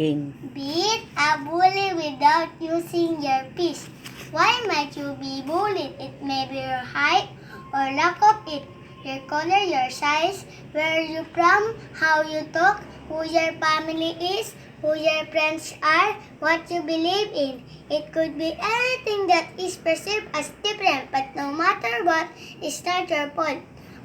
Again. Beat a bully without using your fist. Why might you be bullied? It may be your height or lack of it, your color, your size, where you from, how you talk, who your family is, who your friends are, what you believe in. It could be anything that is perceived as different, but no matter what, it's not your fault.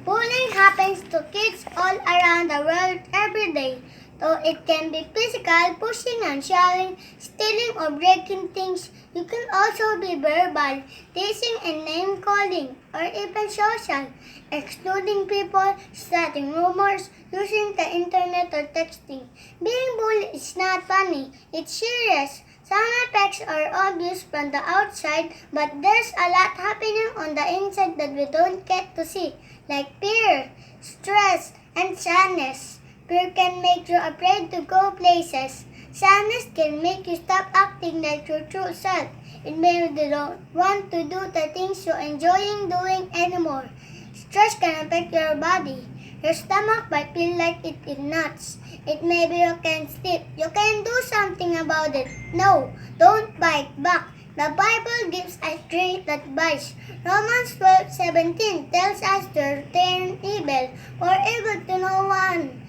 Bullying happens to kids all around the world every day. Though it can be physical, pushing and shoving, stealing or breaking things, you can also be verbal, teasing and name-calling, or even social, excluding people, starting rumors, using the internet or texting. Being bullied is not funny, it's serious. Some effects are obvious from the outside, but there's a lot happening on the inside that we don't get to see, like fear, stress, and sadness. Fear can make you afraid to go places. Sadness can make you stop acting like your true self. It may you don't want to do the things you're enjoying doing anymore. Stress can affect your body. Your stomach might feel like it in knots. It may be you can't sleep. You can do something about it. No, don't bite back. The Bible gives us strength that bites. Romans 12:17 tells us to return evil for evil to no one.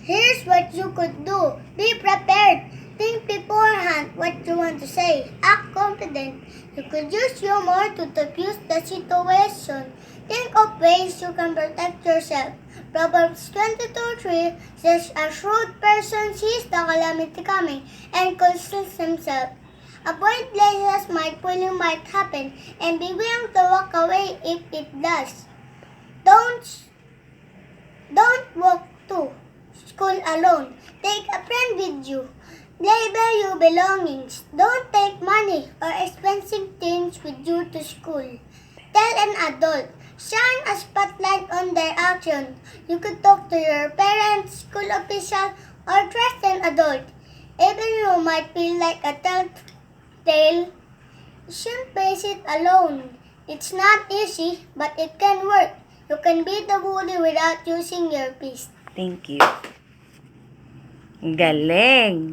Here's what you could do. Be prepared. Think beforehand what you want to say. Act confident. You could use humor to diffuse the situation. Think of ways you can protect yourself. Proverbs 22:3 says, a shrewd person sees the calamity coming and conceals himself. Avoid places bullying might happen and be willing to walk away if it does. Don't walk to school alone. Take a friend with you. Label your belongings. Don't take money or expensive things with you to school. Tell an adult. Shine a spotlight on their action. You could talk to your parents, school official, or trust an adult. Even you might feel like a telltale, you shouldn't face it alone. It's not easy, but it can work. You can beat the bully without using your fist. Thank you. Galing.